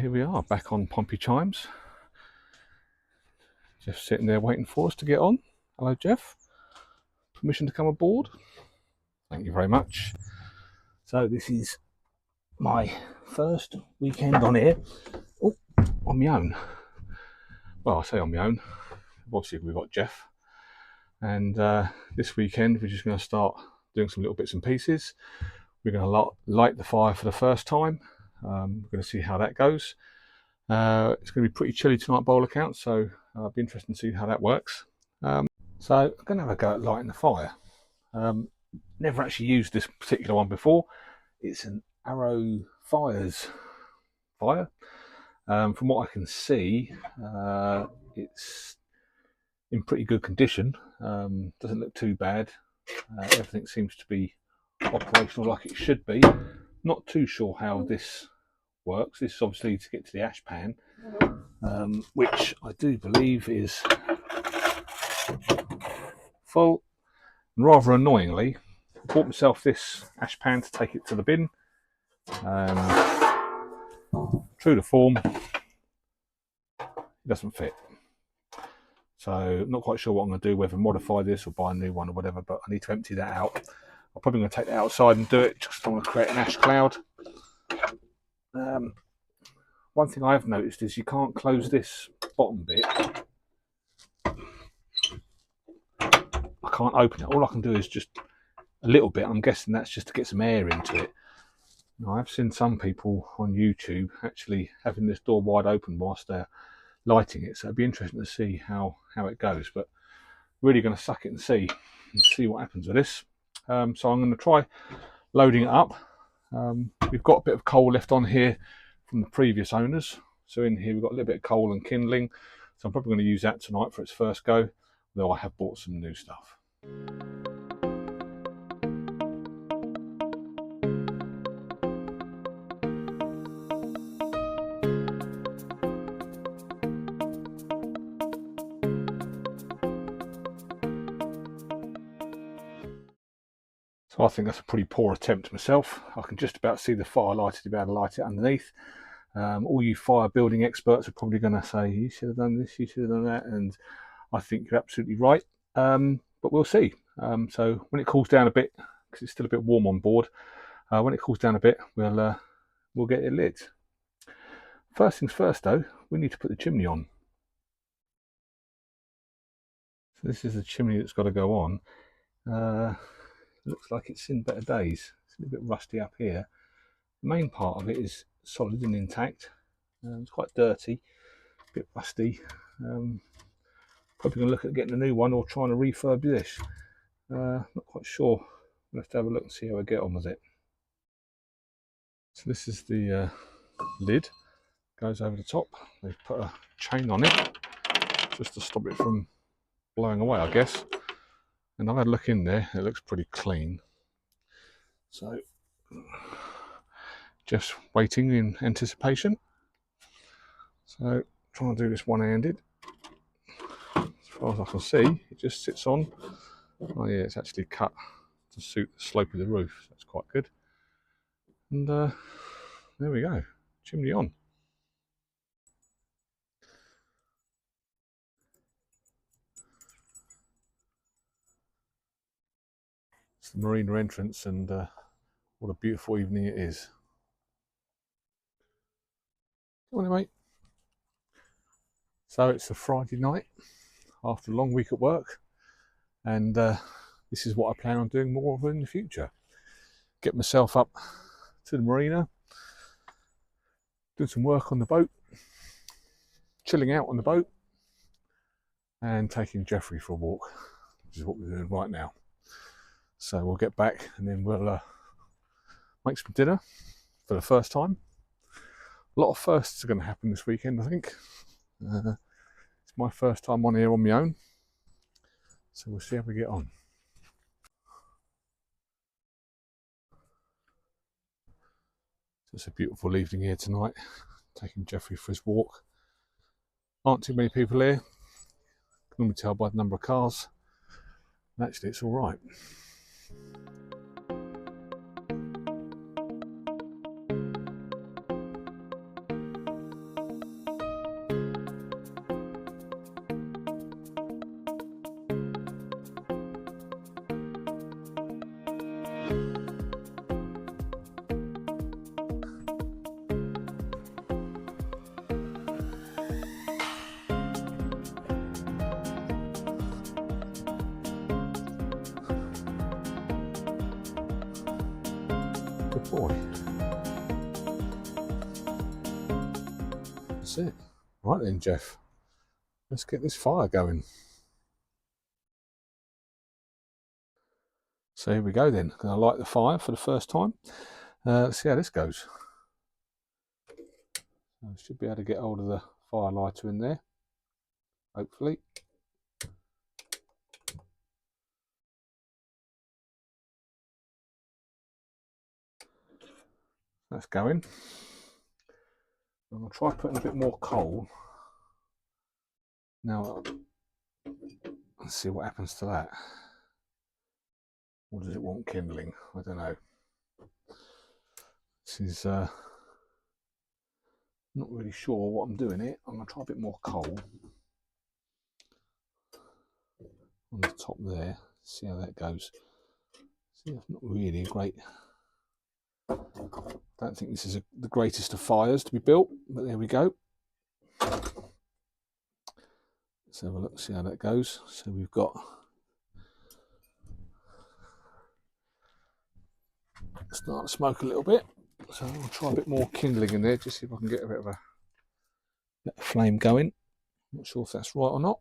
here we are, back on Pompey Chimes. Jeff's sitting there waiting for us to get on. Hello, Jeff. Permission to come aboard? Thank you very much. So this is my first weekend on here. Oh, on my own. Well, I say on my own. Obviously, we've got Jeff. And this weekend, we're just going to start doing some little bits and pieces. We're going to light the fire for the first time. We're going to see how that goes. It's going to be pretty chilly tonight by all accounts, so it'll be interesting to see how that works. So I'm going to have a go at lighting the fire. Never actually used this particular one before. It's an Arrow Fires fire. From what I can see, it's in pretty good condition. Doesn't look too bad. Everything seems to be operational like it should be. Not too sure how this works. This is obviously to get to the ash pan, which I do believe is full. And rather annoyingly, I bought myself this ash pan to take it to the bin. True to form, it doesn't fit. So I'm not quite sure what I'm going to do, whether modify this or buy a new one or whatever, but I need to empty that out. I'm probably going to take that outside and do it, just don't want to create an ash cloud. One thing I have noticed is you can't close this bottom bit. I can't open it. All I can do is just a little bit. I'm guessing that's just to get some air into it. Now, I've seen some people on YouTube actually having this door wide open whilst they're lighting it, so it'd be interesting to see how it goes, but really going to suck it and see what happens with this. So I'm going to try loading it up. We've got a bit of coal left on here from the previous owners, so in here we've got a little bit of coal and kindling, so I'm probably going to use that tonight for its first go, though I have bought some new stuff. So I think that's a pretty poor attempt myself. I can just about see the fire lighted to be able to light it underneath. All you fire building experts are probably going to say, you should have done this, you should have done that, and I think you're absolutely right. But we'll see. So when it cools down a bit, because it's still a bit warm on board, when it cools down a bit, we'll get it lit. First things first, though, we need to put the chimney on. So this is the chimney that's got to go on. Looks like it's in better days. It's a little bit rusty up here. The main part of it is solid and intact. It's quite dirty, a bit rusty. Probably going to look at getting a new one or trying to refurb this. Not quite sure. We'll have to have a look and see how I get on with it. So this is the lid. Goes over the top. They've put a chain on it just to stop it from blowing away, I guess. And I've had a look in there. It looks pretty clean. So just waiting in anticipation. So trying to do this one-handed. As far as I can see, it just sits on. Oh yeah, it's actually cut to suit the slope of the roof. So that's quite good. And there we go, chimney on. It's the marina entrance, and what a beautiful evening it is. Come on, mate. So it's a Friday night after a long week at work, and this is what I plan on doing more of in the future. Get myself up to the marina, do some work on the boat, chilling out on the boat, and taking Jeffrey for a walk, which is what we're doing right now. So we'll get back and then we'll make some dinner for the first time. A lot of firsts are going to happen this weekend, I think. It's my first time on here on my own, so we'll see how we get on. It's a beautiful evening here tonight, taking Jeffrey for his walk. Aren't too many people here, can normally tell by the number of cars, and actually it's all right. Good boy. That's it. Right then, Jeff. Let's get this fire going. So here we go then. I'm going to light the fire for the first time. Let's see how this goes. I should be able to get hold of the fire lighter in there, hopefully. That's going. I'm going to try putting a bit more coal. Now, let's see what happens to that. Or does it want kindling? I don't know. This is not really sure what I'm doing here. I'm going to try a bit more coal on the top there. See how that goes. See, it's not really a great. I don't think this is the greatest of fires to be built, but there we go. Let's have a look, see how that goes. So we've got starting to smoke a little bit. So I'll try a bit more kindling in there, just see if I can get a bit of a flame going. Not sure if that's right or not.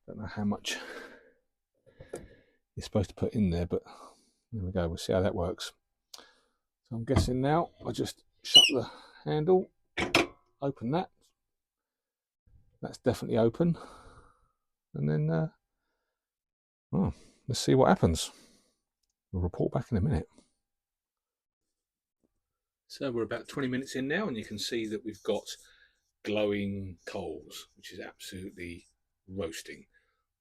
Don't know how much you're supposed to put in there, but there we go. We'll see how that works. So I'm guessing now I just shut the handle, open that. That's definitely open. And then, let's see what happens. We'll report back in a minute. So we're about 20 minutes in now, and you can see that we've got glowing coals, which is absolutely roasting.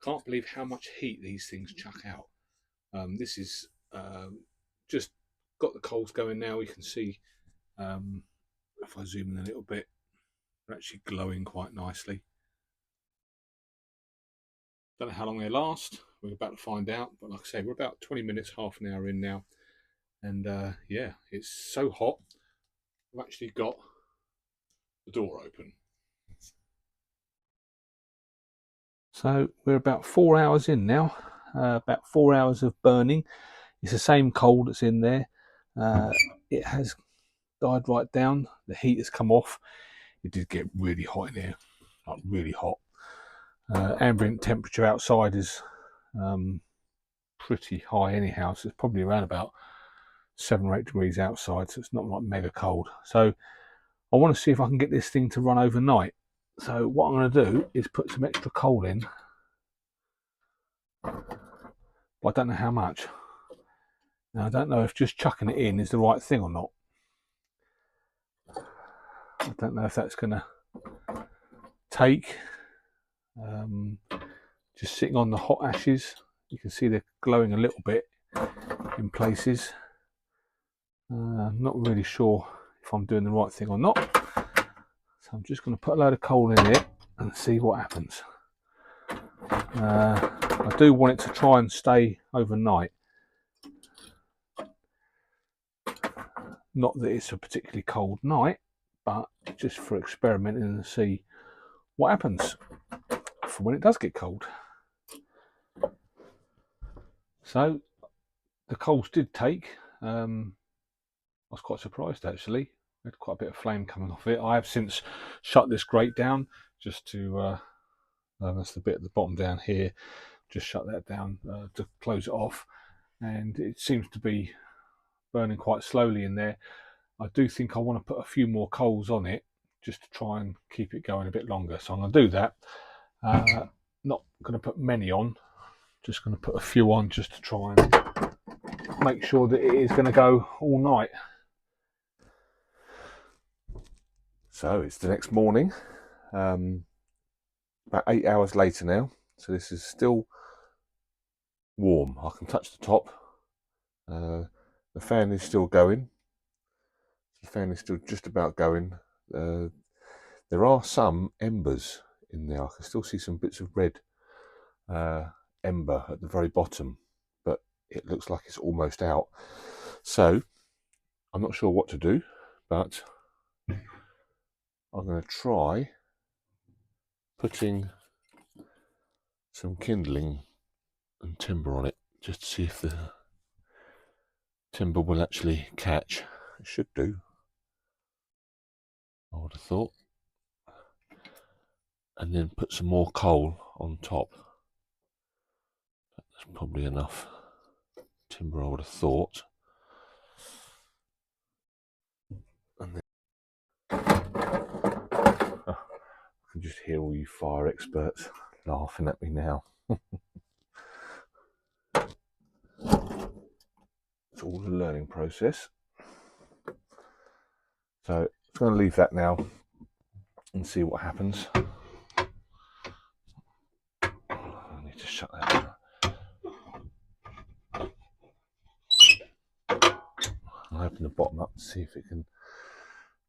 Can't believe how much heat these things chuck out. This is just got the coals going now. You can see, if I zoom in a little bit, they're actually glowing quite nicely. Don't know how long they last. We're about to find out. But like I say, we're about 20 minutes, half an hour in now. And yeah, it's so hot. I've actually got the door open. So we're about 4 hours in now. About 4 hours of burning. It's the same coal that's in there. It has died right down. The heat has come off. It did get really hot in here, like really hot. Ambient temperature outside is pretty high anyhow, so it's probably around about 7 or 8 degrees outside, so it's not like mega cold. So I want to see if I can get this thing to run overnight. So what I'm going to do is put some extra coal in, but I don't know how much. Now I don't know if just chucking it in is the right thing or not. I don't know if that's going to take. Just sitting on the hot ashes, you can see they're glowing a little bit in places. I'm not really sure if I'm doing the right thing or not, so I'm just going to put a load of coal in it and see what happens. I do want it to try and stay overnight. Not that it's a particularly cold night, but just for experimenting and see what happens for when it does get cold. So the coals did take. I was quite surprised actually. We had quite a bit of flame coming off it. I have since shut this grate down just to, that's the bit at the bottom down here, just shut that down to close it off. And it seems to be burning quite slowly in there. I do think I want to put a few more coals on it just to try and keep it going a bit longer. So I'm going to do that. Not going to put many on, just going to put a few on just to try and make sure that it is going to go all night. So it's the next morning, about 8 hours later now. So this is still warm. I can touch the top. The fan is still going. The fan is still just about going. There are some embers in there. I can still see some bits of red ember at the very bottom, but it looks like it's almost out. So I'm not sure what to do, but I'm going to try putting some kindling and timber on it just to see if the timber will actually catch. It should do, I would have thought. And then put some more coal on top. That's probably enough timber, I would have thought. And then I can just hear all you fire experts laughing at me now. It's all a learning process. So I'm going to leave that now and see what happens. I need to shut that down. I'll open the bottom up to see if it can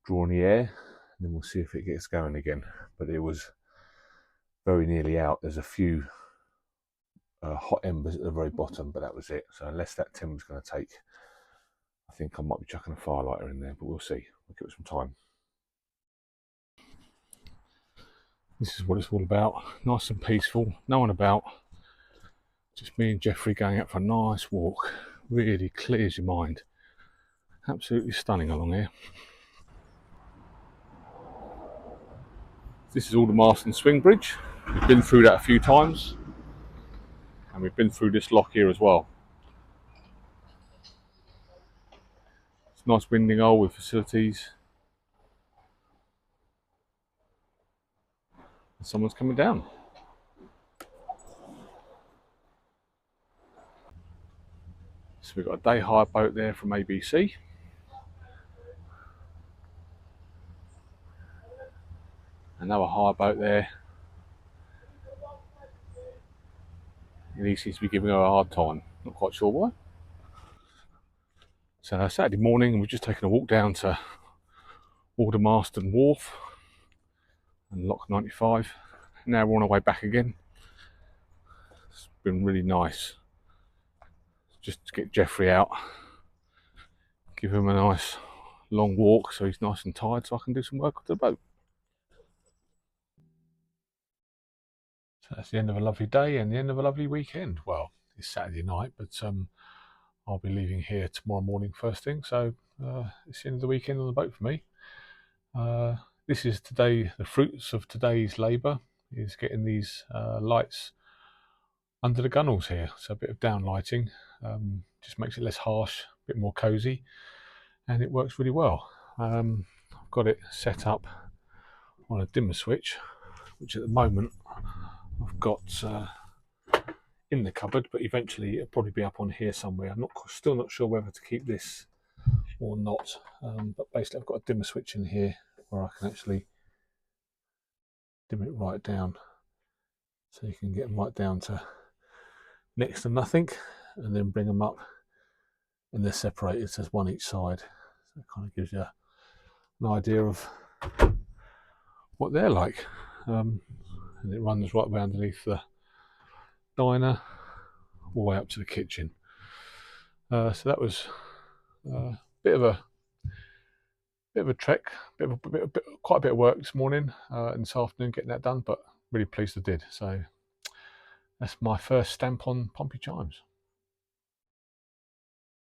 draw any air, and then we'll see if it gets going again. But it was very nearly out. There's a few hot embers at the very bottom, but that was it. So unless that timber's going to take, I think I might be chucking a firelighter in there, but we'll see. We'll give it some time. This is what it's all about. Nice and peaceful, no one about. Just me and Jeffrey going out for a nice walk. Really clears your mind. Absolutely stunning along here. This is Aldermaston Swing Bridge. We've been through that a few times, and we've been through this lock here as well. It's a nice winding hole with facilities. And someone's coming down. So we've got a day hire boat there from ABC. Another hire boat there. And he seems to be giving her a hard time. Not quite sure why. So Saturday morning, we've just taken a walk down to Aldermaston Wharf and Lock 95. Now we're on our way back again. It's been really nice just to get Jeffrey out, give him a nice long walk so he's nice and tired so I can do some work with the boat. So that's the end of a lovely day and the end of a lovely weekend. Well, it's Saturday night, but I'll be leaving here tomorrow morning first thing, so it's the end of the weekend on the boat for me. This is today, the fruits of today's labour is getting these lights under the gunwales here, so a bit of down lighting, just makes it less harsh, a bit more cosy, and it works really well. I've got it set up on a dimmer switch, which at the moment I've got in the cupboard, but eventually it'll probably be up on here somewhere. I'm still not sure whether to keep this or not, but basically I've got a dimmer switch in here where I can actually dim it right down, so you can get them right down to next to nothing, and then bring them up, and they're separated, so there's one each side. So it kind of gives you an idea of what they're like. And it runs right way underneath the diner, all the way up to the kitchen. So that was a bit of a trek, quite a bit of work this morning and this afternoon getting that done, but really pleased I did. So that's my first stamp on Pompey Chimes.